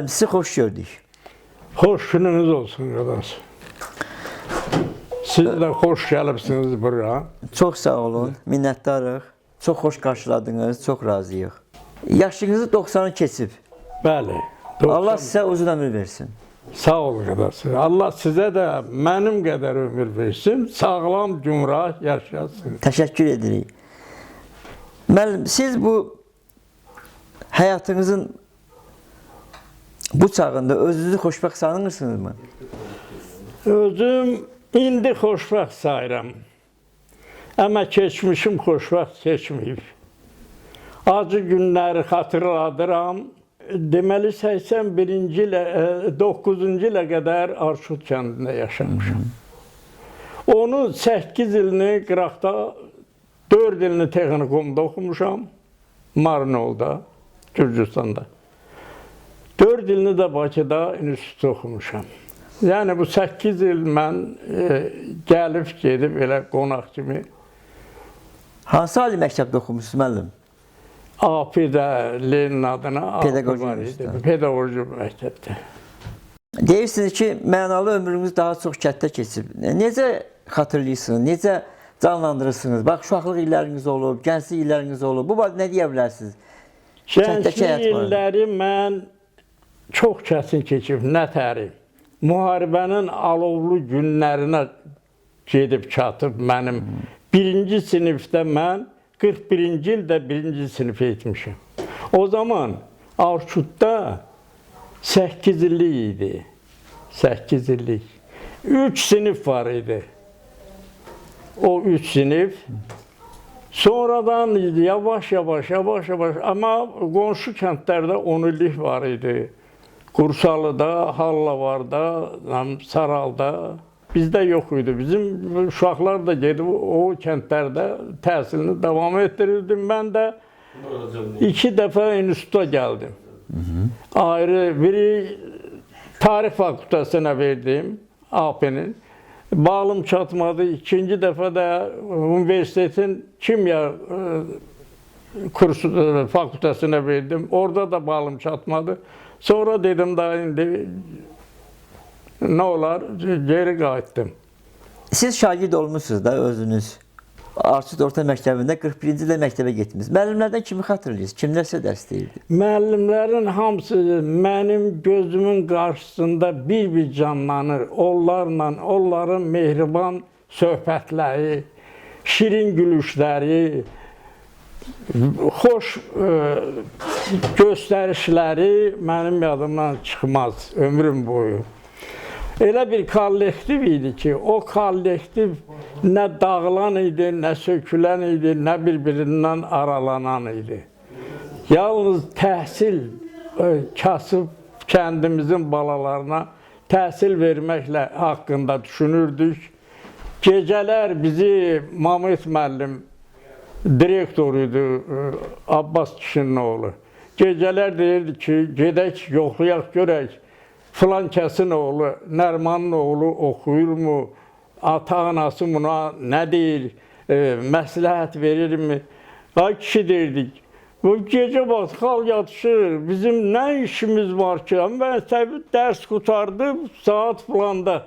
Müəllim, sizi xoş gördük. Hoş gününüz olsun qardaş. Siz də xoş gəlibsiniz bura. Çox sağ olun, minnətdarıq. Çox xoş qarşıladınız, çox razıyıq. Yaşınızı 90'ı keçib. Bəli. Allah sizə uzun ömür versin. Sağ ol qardaş. Allah sizə də mənim qədər ömür versin. Sağlam, gümrah yaşasın. Təşəkkür edirik. Müəllim, siz bu həyatınızın bu çağında özünüzü xoşbəxt sanırsınızmı? Özüm indi xoşbəxt sayıram. Amma keçmişim xoşbəxt keçməyib. Acı günləri xatırladıram. Deməli 81-ci ilə 9-cu ilə qədər Arşud kəndində yaşamışam. Onun 8 ilini Qıraqda, 4 ilini texnikumda oxumuşam. Marnolda, Gürcüstanda. 4 ilini də Bakıda institutda oxumuşam. Yəni bu 8 il mən gəlib gedib elə qonaq kimi. Hansı ali məktəbdə oxumusunuz müəllim? AP-də Lenin adına Pedaqoji var idi. Pedaqoji məktəbdə. Deyirsiniz ki, mənalı ömrünüz daha çox kənddə keçib. Necə xatırlayırsınız, necə canlandırırsınız? Bax, uşaqlıq illəriniz olub, gənclik illəriniz olub. Bu barədə nə deyə bilərsiniz? Gənclik illəri mən çox çətin keçib, nətəri. Müharibənin alovlu günlərinə gedib çatıb mənim. Birinci sinifdə mən 41-ci ildə birinci sinif etmişim. O zaman Arşudda 8 illik idi. 8 illik. 3 sinif var idi. O 3 sinif. Sonradan yavaş-yavaş amma qonşu kəndlərdə 10 illik var idi. Qursalıda, Hallavarda, Saralda. Bizdə yox idi. Bizim uşaqlar da gedib o kəndlərdə təhsilini davam etdirirdim. Mən də 2 dəfə instituta gəldim. Ayrı biri tarix fakültəsinə verdim, AP-nin. Balım çatmadı. 2-ci dəfə də universitetin kimya fakültəsinə verdim. Orada da balım çatmadı. Sonra dedim da indi nə olar, geri qayıtdım. Siz şagird olmuşsunuz da özünüz. Arşud Orta Məktəbində 41-ci ilə məktəbə getdiniz. Müəllimlərdən kimi xatırlayırsınız? Kimlər sizə dərs deyirdi? Müəllimlərin hamısı mənim gözümün qarşısında bir canlanır. Onların mehriban söhbətləri, şirin gülüşləri, xoş göstərişləri mənim yadımdan çıxmaz ömrüm boyu. Elə bir kollektiv idi ki, o kollektiv nə dağılan idi, nə sökülən idi, nə bir-birindən aralanan idi. Yalnız təhsil kasıb kəndimizin balalarına təhsil verməklə haqqında düşünürdük. Gecələr bizi Mamit müəllim direktor idi, Abbas kişinin oğlu. Gecələr deyirdi ki, gedək, yoxlayaq, görək. Filan kəsin oğlu, Nərmanın oğlu oxuyurmu? Ata-anası buna nə deyir? Məsləhət verirmi? Ay kişi deyirdik. Bu gecə vaxt xal yatışır. Bizim nə işimiz var ki? Mən təbii dərs qutardım saat filanda.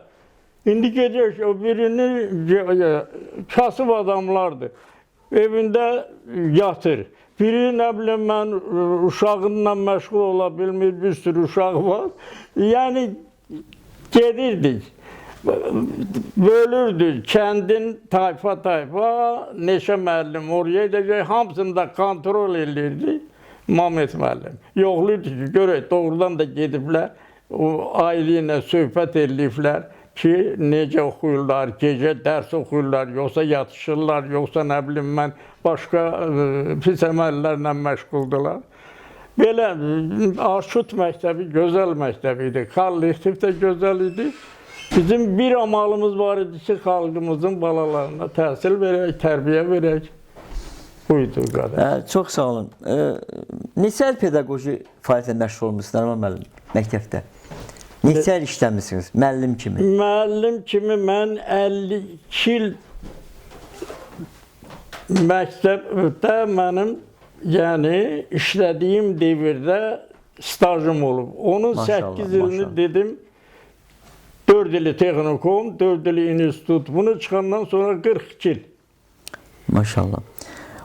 İndi gedək, o birini kasıb adamlardır. Evində yatır. Biri nə biləm mən uşağınla məşğul ola bilmir, bir sürü uşağı var. Yəni gedirdik, bölürdük kəndin tayfa, neçə müəllim oraya edəcək, hamısını da kontrol edirdi Mamit müəllim. Yoxlayırdı ki, görək, doğrudan da gediblər, o ailə ilə söhbət ediblər ki, necə oxuyurlar, gecə dərs oxuyurlar, yoxsa yatışırlar, yoxsa nə bilim mən başqa pis əməllərlə məşğuldular. Belə Arşud məktəbi gözəl məktəbi idi, kollektiv də gözəl idi. Bizim bir amalımız var idi ki, xalqımızın balalarına təhsil verək, tərbiyə verək. Buydu qədər. Çox sağ olun. Neçə il pedaqoji fəaliyyətlə məşğul olmuşsunuz Nərman müəllim məktəbdə? Neçə il işləmişsiniz müəllim kimi? Müəllim kimi mən 52 il məktəbdə mənim, yəni işlədiyim devirdə stajım olub. Onun Maşallah, 8 ilini maşallah. dedim, 4 ili texnikum, 4 ili institut. Bunu çıxandan sonra 42 il. Maşallah.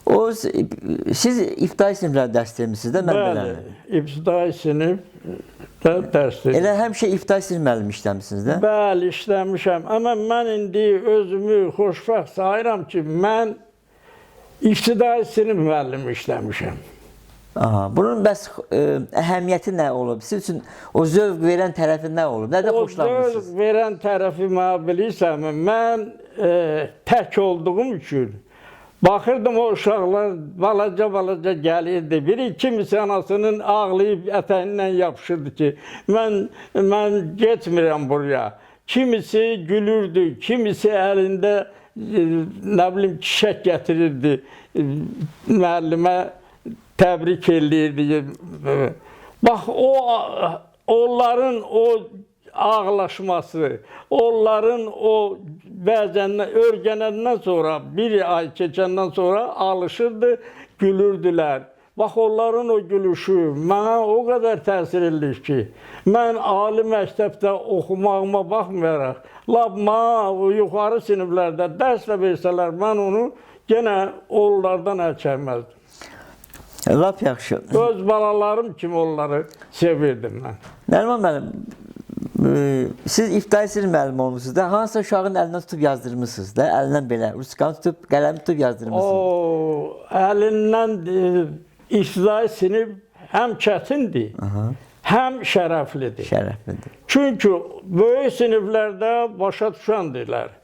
O siz ibtidai siniflərdə dərs vermisiniz də mən Bəli, bilirəm. ibtidai sinifdə dərs verirəm. Elə həmişə ibtidai sinif müəllimi işləmisiniz də? Bəli, işləmişəm. Amma mən indi özümü xoşbəxt sayıram ki, mən ibtidai sinif müəllimi işləmişəm. Aha, bunun bəs əhəmiyyəti nə olub? Siz üçün o zövq verən tərəfi nə olub? Nədə O xoşlanmısınız? zövq verən tərəfi mənə bilirsən, mən tək olduğum üçün baxırdım o uşaqlar balaca gəlirdi. Biri kimisi anasının ağlayıb ətəyindən yapışırdı ki, mən getmirəm buraya. Kimisi gülürdü, kimisi əlində nə bilim çiçək gətirirdi müəllimə. Təbrik eləyirdi. Bax, onların o ağlaşması, onların o bəzən öyrənəndən sonra, bir ay keçəndən sonra alışırdı, gülürdülər. Bax, onların o gülüşü mənə o qədər təsir edir ki, mən ali məktəbdə oxumağıma baxmayaraq, o yuxarı siniflərdə dərslə versələr, mən onu yenə onlardan əl çəkməzdim. Lap yaxşı. Öz balalarım kimi onları sevirdim mən. Nəriman müəllim, siz ibtidai sinif müəllimi olmuşsunuz da, hansısa uşağın əlindən tutub yazdırmışsınız da, əlindən belə, ruskanı tutub, qələmi tutub yazdırmışsınız. O, əlindən ibtidai sinif həm çətindir, həm şərəflidir. Şərəflidir. Çünki böyük siniflərdə başa düşəndirlər.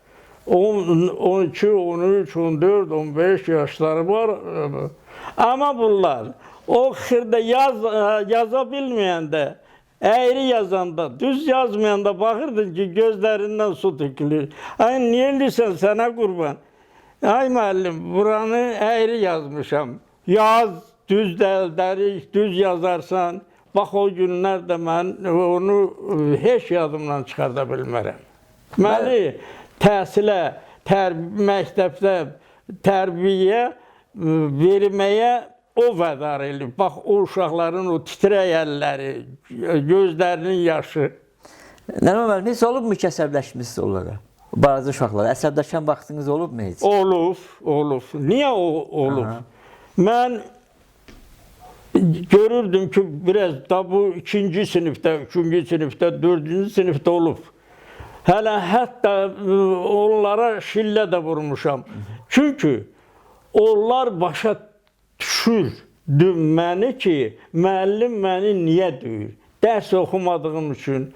12, 13, 14, 15 yaşları var. Amma bunlar o xırda yaza bilməyəndə, əyri yazanda, düz yazmayanda baxırdın ki, gözlərindən su tökülür. Ay, niyə eləyirsən sənə qurban? Ay müəllim, buranı əyri yazmışam. Yaz, düz dəldərik, düz yazarsan. Bax, o günlərdə mən onu heç yadımdan çıxarda bilmərəm. Məni təhsilə, məktəbdə tərbiyə verməyə o vədar eləyib. Bax, o uşaqların o titrək əlləri, gözlərinin yaşı. Nəriman müəllim, heç olubmu ki, əsəbləşmişsiniz onlara? Balaca uşaqlara. Əsəbləşən vaxtınız olubmu heç? Olub. Niyə olub? Mən görürdüm ki, biraz da bu 2-ci sinifdə, 3-cü sinifdə, 4-cü sinifdə olub. Hətta onlara şillə də vurmuşam. Çünki onlar başa düşürdü məni ki, müəllim məni niyə döyür? Dərs oxumadığım üçün,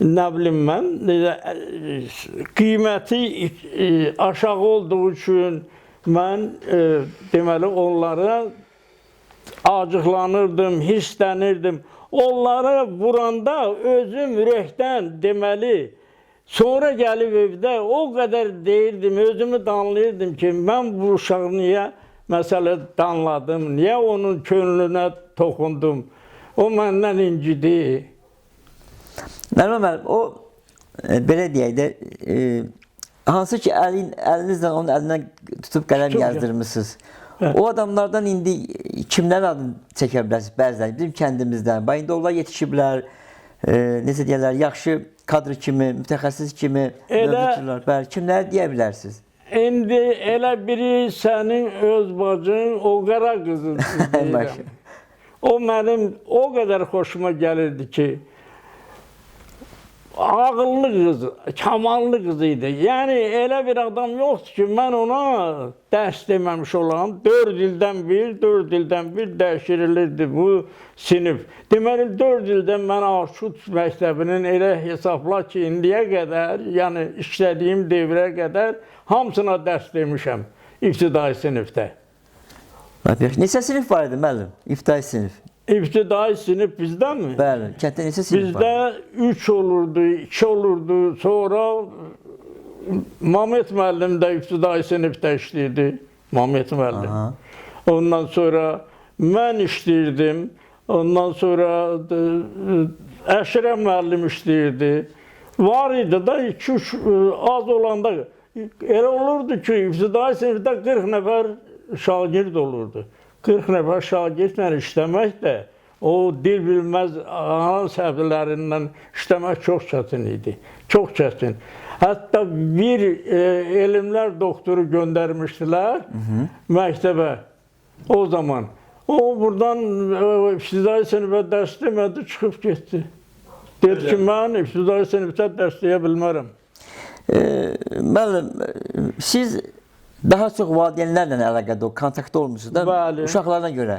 nə bilim mən, qiyməti aşağı olduğu üçün mən deməli onlara acıqlanırdım, hisslənirdim. Onları vuranda özüm ürəkdən deməli, sonra gəlib evdə o qədər deyirdim, özümü danlayırdım ki, mən bu uşağı niyə məsələ danladım, niyə onun könlünə toxundum, o məndən incidi. Nəriman müəllim, o belə deyək də, hansı ki əlinizlə onun əlindən tutub qələm yazdırmışsınız. O adamlardan indi kimlərin adını çəkə bilərsiniz? Bəzən bizim kəndimizdən. İndi onlar yetişiblər, necə deyirlər, yaxşı kadr kimi, mütəxəssis kimi mövcuddular. Bəli, kimləri deyə bilərsiniz? İndi elə biri sənin öz bacın, o qara qızı deyirəm. O mənim o qədər xoşuma gəlirdi ki, ağıllı qız, kamallı qız idi. Yəni, elə bir adam yoxdur ki, mən ona dərs deməmiş olam. 4 ildən bir dəyişirilirdi bu sinif. Deməli, 4 ildən mən Aşut məktəbinin elə hesabla ki, indiyə qədər, yəni işlədiyim devrə qədər hamısına dərs demişəm ibtidai sinifdə. Neçə sinif var idi müəllim? İbtidai sinif. İbtidai sinif bizdənmi? Bəli, kənddə neçə sinif var? Bizdə 3 olurdu, 2 olurdu. Sonra Mamet müəllim də ibtidai sinifdə işləyirdi. Mamet müəllim. Ondan sonra mən işləyirdim. Ondan sonra Əşrəf müəllim işləyirdi. Var idi da 2-3 az olanda elə olurdu ki, ibtidai sinifdə 40 nəfər şagird olurdu. 40 nəfər şagirdlə işləmək də o dil bilməz ana səhvlərindən işləmək çox çətin idi. Çox çətin. Hətta bir elmlər doktoru göndərmişdilər məktəbə o zaman. O buradan ibtidai sinifə dərs demədi, çıxıb getdi. Dedi ki, mən ibtidai sinifdə dərs deyə bilmərəm. Müəllim, siz daha çox valideynlərlə əlaqədə, kontaktda olmuşsunuz da, Bəli. uşaqlarına görə.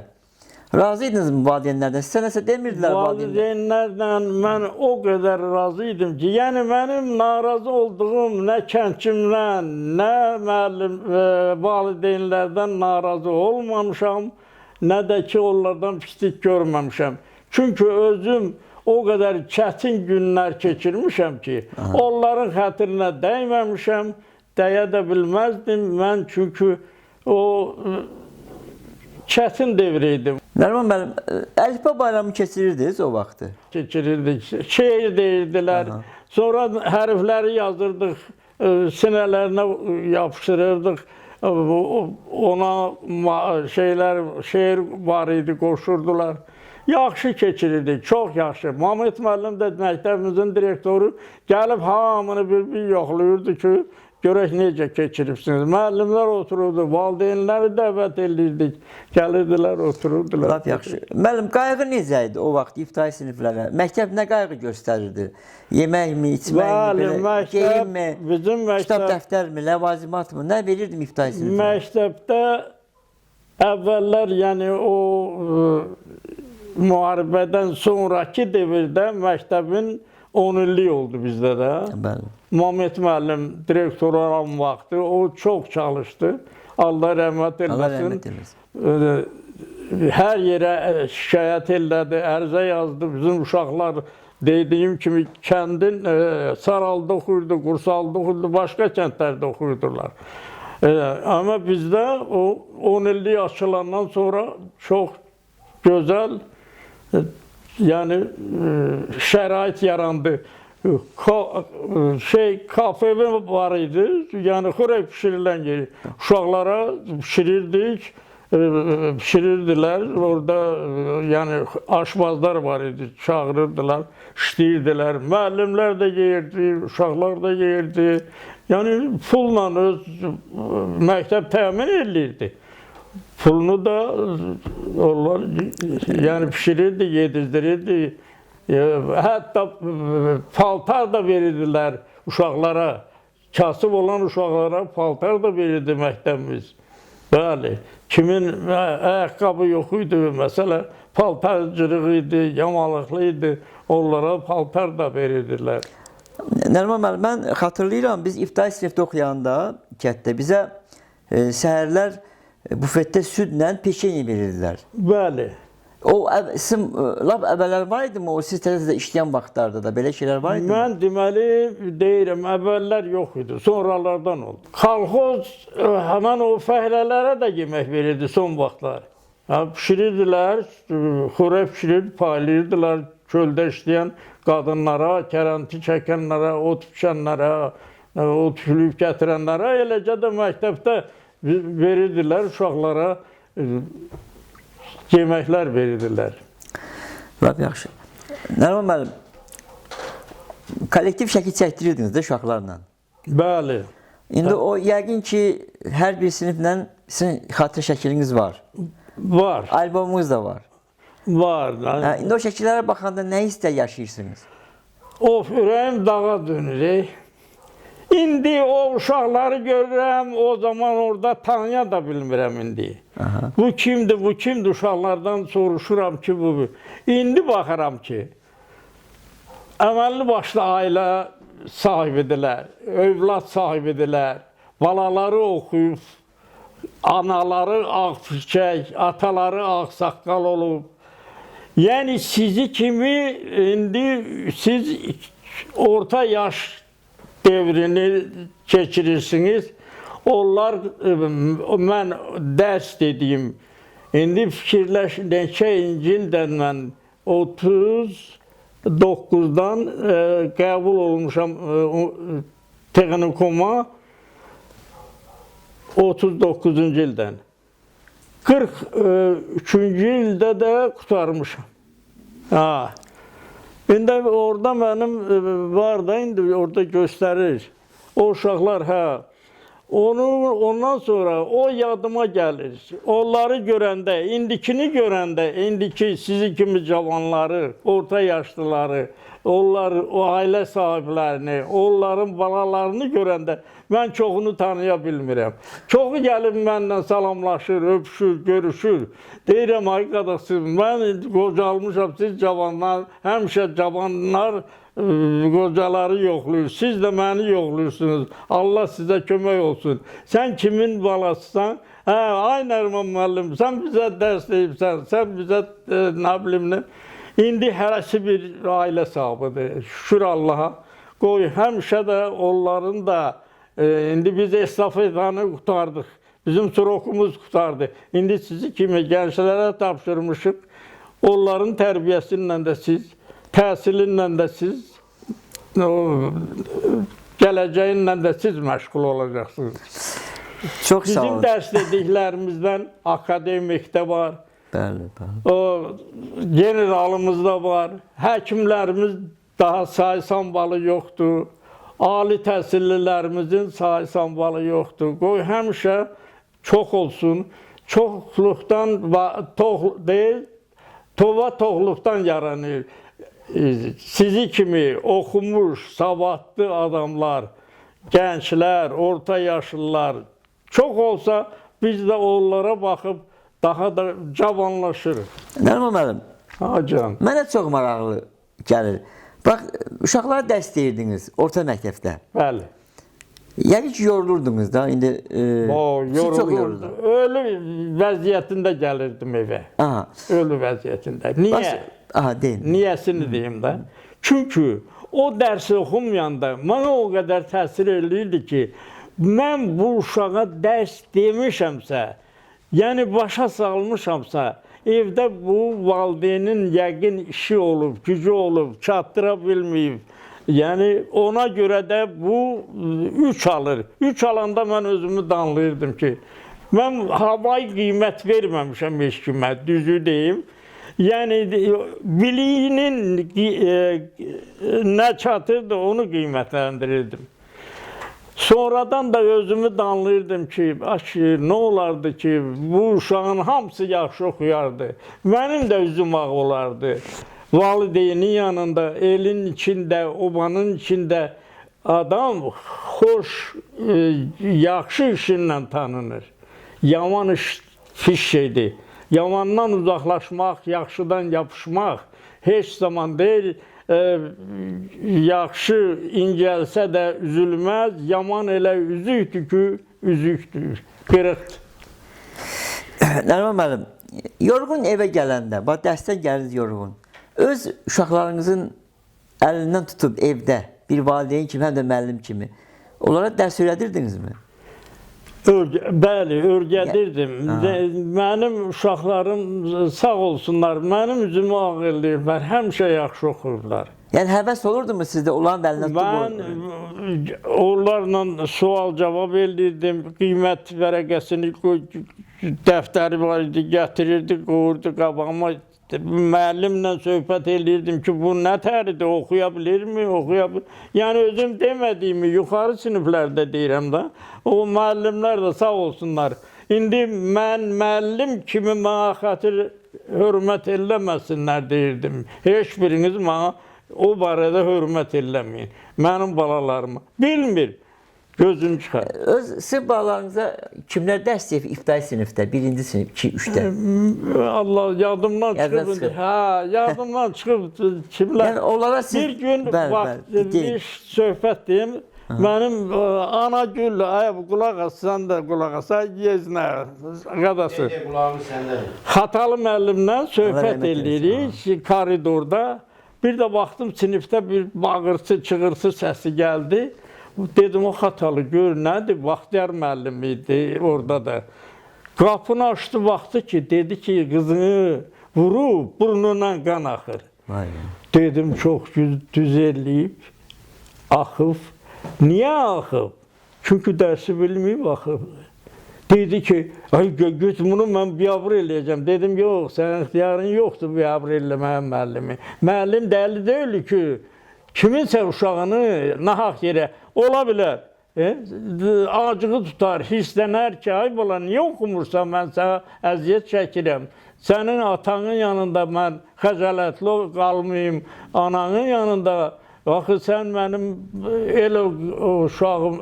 Razı idiniz mi valideynlərdən? Sizə nəsə demirdilər valideynlər? Valideynlərdən mən o qədər razı idim ki, yəni mənim narazı olduğum nə kəndçimdən, nə müəllim valideynlərdən narazı olmamışam, nə də ki, onlardan pislik görməmişəm. Çünki özüm o qədər çətin günlər keçirmişəm ki, onların xətrinə dəyməmişəm, dəyə də bilməzdim mən, çünki o çətin devr idi. Nəriman müəllim, əlifba bayramı keçirirdiniz o vaxtı? Keçirirdik, şeir deyirdilər, sonra hərfləri yazırdıq, sinələrinə yapışdırırdıq, ona şeir var idi, qoşurdular. Yaxşı keçirirdik, çox yaxşı. Mahmud müəllim də məktəbimizin direktoru gəlib hamını bir yoxlayırdı ki, görək necə keçiribsiniz. Müəllimlər otururdu, valideynləri dəvət edirdik, gəlirdilər, otururdular. Lap yaxşı. Müəllim, qayğı necə idi o vaxt ibtidai siniflərə? Məktəb nə qayğı göstərirdi? Yeməkmi, içməkmi, geyinmi, kitab dəftərmi, ləvazimatmı? Nə verirdim ibtidai siniflərə? Məktəbdə əvvəllər, yəni o müharibədən sonraki devirdə məktəbin 10 illik oldu bizdə də. Bəli. Mahmud müəllim direktor olan vaxtı o çox çalışdı. Allah rəhmət eləsin. Hər yerə şikayət elədi, ərizə yazdı. Bizim uşaqlar dediyim kimi kəndin Saralda oxuyurdu, Qursalda oxuyurdu, başqa kəndlərdə oxuyurdular. Amma bizdə o 10 illik açılandan sonra çox gözəl, yəni şərait yarandı. Kafe var idi, yəni xörək pişirilən yeri. Uşaqlara pişirirdilər, orada yəni aşbazlar var idi, çağırırdılar, işləyirdilər. Müəllimlər də yeyirdi, uşaqlar da yeyirdi. Yəni pulla öz məktəb təmin edirdi. Pulunu da onlar yəni pişirirdi, yedizdirirdi. Hətta paltar da verirdilər uşaqlara. Kasıb olan uşaqlara paltar da verirdi məktəbimiz. Bəli, kimin ayaqqabı yox idi, məsələ paltarcırıq idi, yamalıqlı idi, onlara paltar da verirdilər. Nəriman müəllim, mən xatırlayıram, biz ibtidai sinifdə oxuyanda kənddə bizə səhərlər bufetdə südlə peşeni verirdilər. Bəli. O lap əvvəllər var idi mi? O siz tələzədə işləyən vaxtlarda da belə şeylər var idi mi? Mən deməli deyirəm, əvvəllər yox idi, sonralardan oldu. Kolxoz həmən o fəhlələrə də yemək verirdi son vaxtlar. Pişirirdilər, xörək pişirir, paylayırdılar çöldə işləyən qadınlara, kəranti çəkənlərə, ot biçənlərə, ot pülüb gətirənlərə, eləcə də məktəbdə verirdilər uşaqlara, yeməklər verirdilər. Lap yaxşı. Nəriman müəllim, kollektiv şəkil çəkdirirdiniz də uşaqlarla. Bəli. İndi o yəqin ki, hər bir siniflə sizin xatirə şəkliniz var. Var. Albomunuz da var. Var. İndi o şəkillərə baxanda nə hisslər yaşayırsınız? Of, ürəyim dağa dönür. İndi o uşaqları görürəm, o zaman orada tanıya da bilmirəm indi. Bu kimdir, bu kimdir? Uşaqlardan soruşuram ki, bu. İndi baxıram ki, əməlli başlı ailə sahibidirlər, övlad sahibidirlər, balaları oxuyub, anaları ağ fikək, ataları ağ saqqal olub. Yəni sizi kimi indi siz orta yaş devrini keçirirsiniz. Onlar, mən dərs dediyim, indi fikirləş, neçə ildən mən 39-dan qəbul olmuşam texnikuma, 39-cu ildən. 43-cü ildə də qutarmışam. Ha. İndi orada mənim var da, indi orada göstərir. O uşaqlar, hə. Ondan sonra o yadıma gəlir. Onları görəndə, indikini görəndə, indiki sizi kimi cavanları, orta yaşlıları, onlar, o ailə sahiblərini, onların balalarını görəndə mən çoxunu tanıya bilmirəm. Çoxu gəlib mənlə salamlaşır, öpüşür, görüşür. Deyirəm, ay qardaşım, mən qocalmışam, siz cavanlar, həmişə cavanlar qocaları yoxlayır. Siz də məni yoxlayırsınız. Allah sizə kömək olsun. Sən kimin balasısan? Hə, ay Nəriman müəllim, sən bizə dərs deyibsən, sən bizə nə bilim nə. İndi hərəsi bir ailə sahibidir. Şükür Allaha. Qoy, həmişə də onların da, indi biz estafetanı qurtardıq. Bizim srokumuz qurtardı. İndi sizi kimi gənclərə tapşırmışıq. Onların tərbiyəsindən də siz, təhsilinlə də siz, gələcəyinlə də siz məşğul olacaqsınız. Çox sağ olun. Bizim dərs dediklərimizdən akademikdə var, Bəli, bəli. o generalımız da var, həkimlərimiz daha sayı sambalı yoxdur, ali təhsillilərimizin sayı sambalı yoxdur. Qoy həmişə çox olsun, çoxluqdan deyil, toxluqdan yaranır. Sizi kimi oxumuş, savadlı adamlar, gənclər, orta yaşlılar çox olsa biz də onlara baxıb daha da cavanlaşırıq. Nəriman müəllim, Hacam. mənə çox maraqlı gəlir. Bax, uşaqlara dərs deyirdiniz orta məktəbdə. Bəli. Yəni ki, yorulurdunuz da, indi siz çox yoruldu. Ölü vəziyyətində gəlirdim evə. Aha. Ölü vəziyyətində. Niyə? Aha, deyin. Niyəsini deyim də. Çünki o dərsi oxumayanda mənə o qədər təsir eləyirdi ki, mən bu uşağa dərs demişəmsə, yəni başa salmışamsa, evdə bu valideynin yəqin işi olub, gücü olub, çatdıra bilməyib. Yəni ona görə də bu 3 alır. 3 alanda mən özümü danlayırdım ki, mən havayı qiymət verməmişəm heç kimə, düzü deyim. Yəni biliyinin nə çatırdı onu qiymətləndirirdim. Sonradan da özümü danlayırdım ki, nə olardı ki, bu uşağın hamısı yaxşı oxuyardı. Mənim də üzüm ağ olardı. Valideynin yanında, elin içində, obanın içində adam xoş, yaxşı işinlə tanınır. Yaman iş pis şeydir. Yamandan uzaqlaşmaq, yaxşıdan yapışmaq heç zaman deyil. Yaxşı incəlsə də üzülməz, yaman elə üzükdür ki, üzükdür, qırıqdır. Nəriman müəllim, yorğun evə gələndə, bax dərsdən gəldiniz yorğun. Öz uşaqlarınızın əlindən tutub evdə bir valideyn kimi, həm də müəllim kimi onlara dərs öyrədirdinizmi? Bəli, öyrədirdim. Mənim uşaqlarım sağ olsunlar, mənim üzümü ağ eləyirlər, həmişə yaxşı oxuyurlar. Yəni həvəs olurdumu sizdə onların əlindən tutub? Mən onlarla sual-cavab eləyirdim, qiymət vərəqəsini, dəftəri var idi, gətirirdi, qoyurdu qabağıma. Müəllimlə söhbət eləyirdim ki, bu nə təridir, oxuya bilirmi, oxuya bilirmi? Yəni özüm demədiyimi yuxarı siniflərdə deyirəm də, o müəllimlər də sağ olsunlar. İndi mən müəllim kimi mənə xatir hörmət eləməsinlər deyirdim. Heç biriniz mənə o barədə hörmət eləməyin. Mənim balalarıma. Bilmir. Gözüm çıxar. Siz balalarınıza kimlər dərs deyib ibtidai sinifdə, 1-ci sinif, 2, 3-də? Allah yadımdan çıxıb. Hə, yadımdan çıxıb kimlər. Yəni onlara siz... Bir gün bir söhbət deyim. Mənim Anagül, qulaq as, sən də qulaq as, yeznə, qadası. Xatalı müəllimlə söhbət eləyirik koridorda. Bir də baxdım sinifdə bir bağırsı, çığırsı səsi gəldi. Dedim, o xatalı gör, nədir? Baxtiyar müəllim idi orada da. Qapını açdı, baxdı ki, dedi ki, qızını vurub, burnundan qan axır. Dedim, çox düz eləyib, axıb. Niyə axıb? Çünki dərsi bilməyib axıb. Dedi ki, ay göt bunu mən biabır eləyəcəm. Dedim, yox, sənin ixtiyarın yoxdur biabır eləməyə müəllimi. Müəllim dəli deyil ki, kiminsə uşağını nahaq yerə ola bilər. Acığı tutar, hisslənər ki, ay bala, niyə oxumursan, mən sənə əziyyət çəkirəm. Sənin atanın yanında mən xəcalətli qalmayım, ananın yanında, axı sən mənim el uşağım,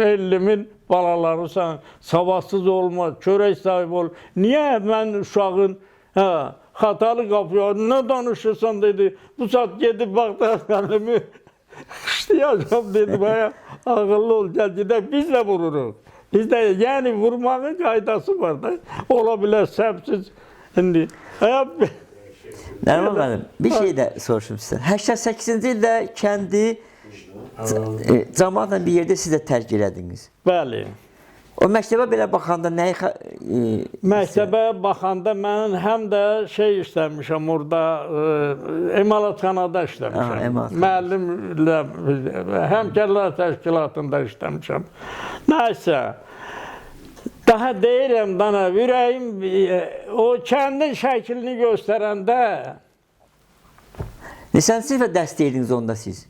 ellimin balalarısan, savadsız olma, çörək sahibi ol. Niyə mən uşağın, xatalı qapıya, nə danışırsan dedi, bu saat gedib baxda müəllimi xışlayacam dedi, baya ağıllı ol, gəl gedək, biz də vururuq. Biz də, yəni vurmağın qaydası var da, ola bilər səbsiz, indi. Nəriman müəllim, bir şey də soruşum sizdən. 88-ci ildə kəndi cəmaatla bir yerdə siz də tərk elədiniz. Bəli. O məktəbə belə baxanda nəyi... Məktəbə baxanda mən həm də şey işləmişəm orada, emalatxanada işləmişəm. Müəllimlə, həmkarlar təşkilatında işləmişəm. Nəysə, daha deyirəm, dana, ürəyim, o kəndin şəklini göstərəndə... Neçənci sinifə dərs deyirdiniz onda siz?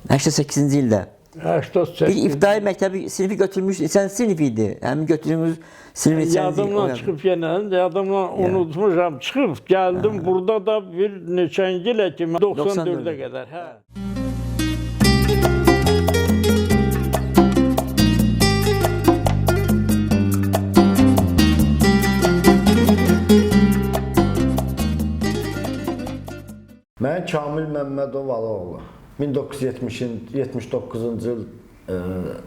88-ci ildə. 88. Bir ibtidai məktəbi sinifi götürmüş, neçənci sinif idi? Həmin götürdüyünüz sinif neçənci? Yadımdan çıxıb yenə, yadımdan unutmuşam, çıxıb gəldim, burada da bir neçənci ilə ki, 94-ə qədər. Mən Kamil Məmmədov Alaoğlu. 1979-cu il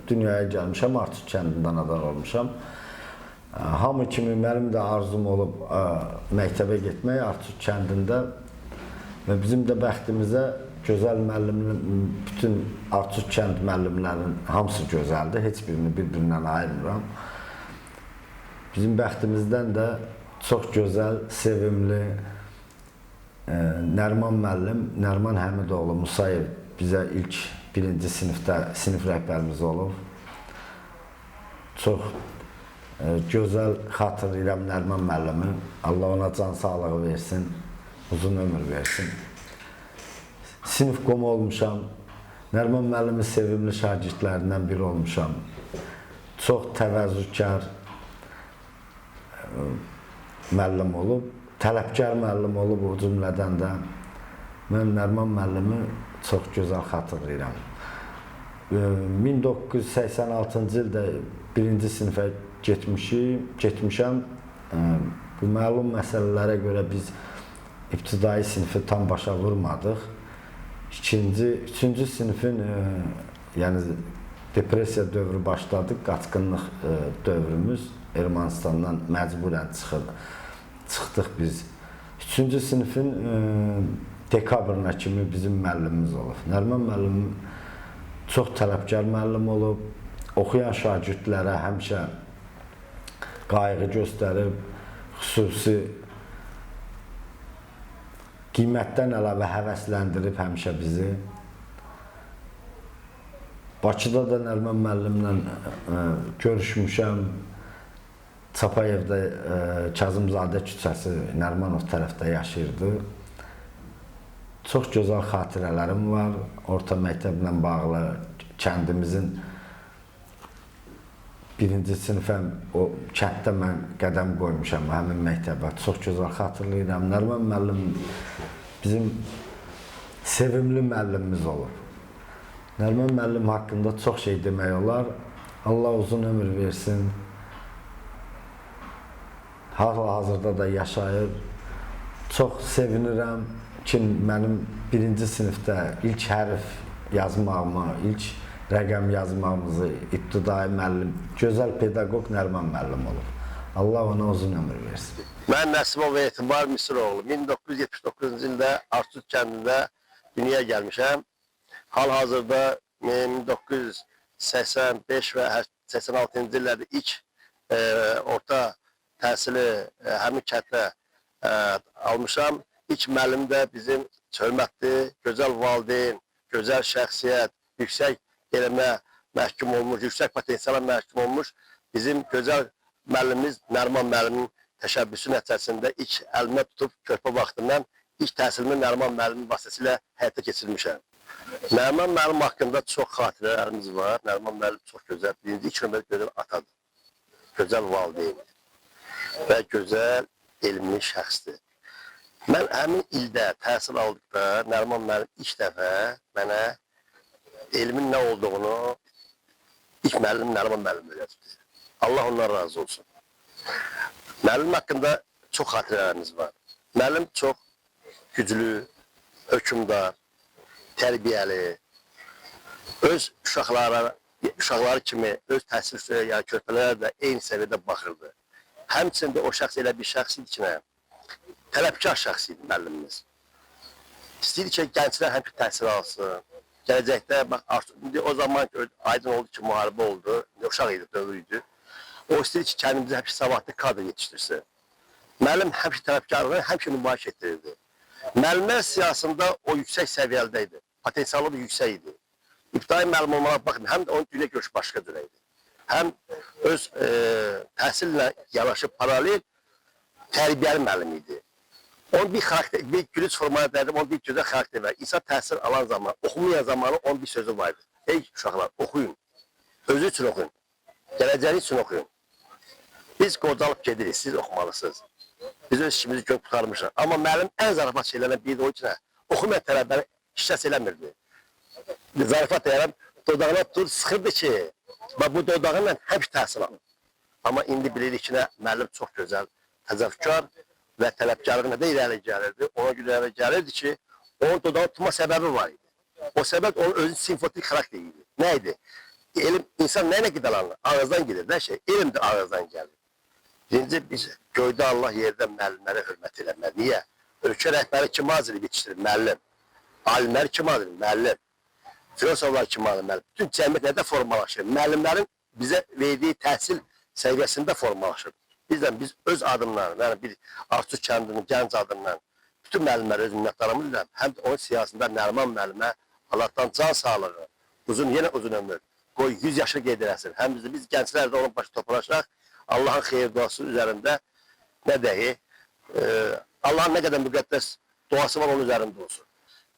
dünyaya gəlmişəm, Artuk kəndindən anadan olmuşam. Hamı kimi mənim də arzum olub məktəbə getmək Artuk kəndində və bizim də bəxtimizə gözəl müəllimlərin, bütün Artuk kənd müəllimlərinin hamısı gözəldir, heç birini bir-birindən ayırmıram. Bizim bəxtimizdən də çox gözəl, sevimli Nəriman müəllim, Nəriman Həmidoğlu Musayev bizə ilk birinci sinifdə sinif rəhbərimiz olub. Çox gözəl xatırlayıram Nəriman müəllimi. Allah ona can sağlığı versin, uzun ömür versin. Sinif qomu olmuşam. Nəriman müəllimin sevimli şagirdlərindən biri olmuşam. Çox təvəzzükar müəllim olub. Tələbkar müəllim olub o cümlədən də. Mən Nəriman müəllimi çox gözəl xatırlayıram. 1986-cı ildə birinci sinifə getmişəm. Bu məlum məsələlərə görə biz ibtidai sinifi tam başa vurmadıq. Üçüncü sinifin yəni depressiya dövrü başladı, qaçqınlıq dövrümüz. Ermənistandan məcburən çıxdıq biz. Üçüncü sinifin dekabrına kimi bizim müəllimimiz olub. Nəriman müəllim çox tələbkar müəllim olub. Oxuyan şagirdlərə həmişə qayğı göstərib, xüsusi qiymətdən əlavə həvəsləndirib həmişə bizi. Bakıda da Nəriman müəllimlə görüşmüşəm. Çapayevdə Kazımzadə küçəsi Nərimanov tərəfdə yaşayırdı. Çox gözəl xatirələrim var. Orta məktəblə bağlı kəndimizin birinci sinifə, o kənddə mən qədəm qoymuşam həmin məktəbə. Çox gözəl xatırlayıram. Nəriman müəllim bizim sevimli müəllimimiz olub. Nəriman müəllim haqqında çox şey demək olar. Allah uzun ömür versin. Hal-hazırda da yaşayır. Çox sevinirəm ki, mənim birinci sinifdə ilk hərf yazmağımı, ilk rəqəm yazmağımızı ibtidai müəllim, gözəl pedaqoq Nəriman müəllim olub. Allah ona uzun ömür versin. Mən Nəsimov Etibar Misiroğlu. 1979-cu ildə Artuk kəndində dünyaya gəlmişəm. Hal-hazırda 1985 və 86-cı illərdə ilk orta təhsili həmin kənddə almışam. İlk müəllim də bizim hörmətli, gözəl valideyn, gözəl şəxsiyyət, yüksək elmə məhkum olmuş, yüksək potensiala məhkum olmuş bizim gözəl müəllimimiz Nəriman müəllimin təşəbbüsü nəticəsində ilk əlimə tutub körpə vaxtından ilk təhsilimi Nəriman müəllimin vasitəsilə həyata keçirmişəm. Nəriman müəllim haqqında çox xatirələrimiz var. Nəriman müəllim çox gözəl, birinci ilk növbədə gözəl atadır, gözəl valideyndir və gözəl elmli şəxsdir. Mən həmin ildə təhsil aldıqda Nəriman müəllim ilk dəfə mənə elmin nə olduğunu ilk müəllim Nəriman müəllim öyrətdi. Allah ondan razı olsun. Müəllim haqqında çox xatirələrimiz var. Müəllim çox güclü, hökmdar, tərbiyəli, öz uşaqları kimi öz təhsil yəni körpələrə də eyni səviyyədə baxırdı. Həmçində o şəxs elə bir şəxs idi ki, tələbkar şəxs idi müəllimimiz. İstəyirdi ki, gənclər həmişə təhsil alsın. Gələcəkdə, bax, indi o zaman aydın oldu ki, müharibə oldu, uşaq idi, dövr idi. O istəyir ki, kendimizi həmişə savadlı kadr yetişdirsin. Müəllim həmişə tələbkarlığı həmişə nümayiş etdirirdi. Müəllimlər siyasında o yüksək səviyyəldəydi, potensialı da yüksək idi. İbtidai müəllim olmağa baxın, həm də onun dünya görüşü başqa cür idi. Həm öz təhsillə yanaşı paralel tərbiyəli müəllim idi. Onun bir xarakter, bir gülüc formaya dərdim, onun bir gözəl xarakter var. İnsan təhsil alan zaman, oxumayan zamanı onun bir sözü vardı. Ey uşaqlar, oxuyun, özü üçün oxuyun, gələcəyi üçün oxuyun. Biz qocalıb gedirik, siz oxumalısınız. Biz öz işimizi gök tutarmışıq. Amma müəllim ən zarafat şeylərdən biri də o ki, oxumayan tələbəni işləs eləmirdi. Zarafat deyərəm, dodağına tutur, sıxırdı ki, bu dodağınla həmişə təhsil alın. Amma indi bilirik ki, müəllim çox gözəl, təzəvvürkar və tələbkarlığı nədə irəli gəlirdi. Ona görə irəli gəlirdi ki, onun dodağını tutma səbəbi var idi. O səbəb onun özü simfotik xarakteri idi. Nə idi? Elm, insan nə ilə qidalanır? Ağızdan gedir, nə şey? Elm də ağızdan gəlir. Birinci, biz göydə Allah yerdə müəllimlərə hörmət eləmək. Niyə? Ölkə rəhbəri kim hazır yetişdirir? Müəllim. Alimləri kim hazır? Müəllim. Filosoflar kim hazır? Müəllim. Bütün cəmiyyət nədə formalaşır? Müəllimlərin bizə verdiyi təhsil səviyyəsində formalaşır. Biz öz adımlarla, yəni bir Artur kəndinin gənc adımla bütün müəllimlərə öz minnətdarımı deyirəm. Həm də onun siyasında Nəriman müəllimə Allahdan can sağlığı, yenə uzun ömür, qoy 100 yaşı qeyd eləsin. Həm biz gənclər də onun başı toplaşaq, Allahın xeyir duası üzərində nə deyək, Allahın nə qədər müqəddəs duası var onun üzərində olsun.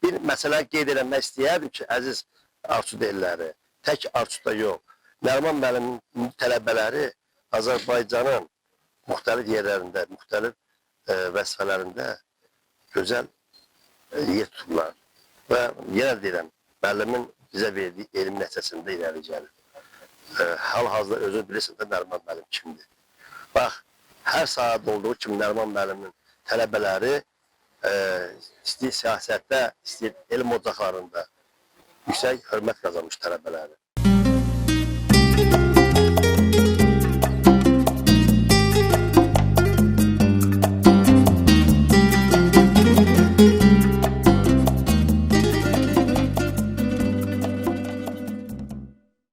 Bir məsələ qeyd eləmək istəyərdim ki, əziz Artur deyirləri, tək Arturda yox, Nəriman müəllimin tələbələri Azərbaycanın müxtəlif yerlərində, müxtəlif vəzifələrində gözəl yer tutublar. Və yenə deyirəm, müəllimin bizə verdiyi elm nəticəsində irəli gəlir. Hal-hazırda özünüz bilirsiniz də Nəriman müəllim kimdir. Bax, hər sahədə olduğu kimi Nəriman müəllimin tələbələri istəyir siyasətdə, istəyir elm ocaqlarında yüksək hörmət qazanmış tələbələri.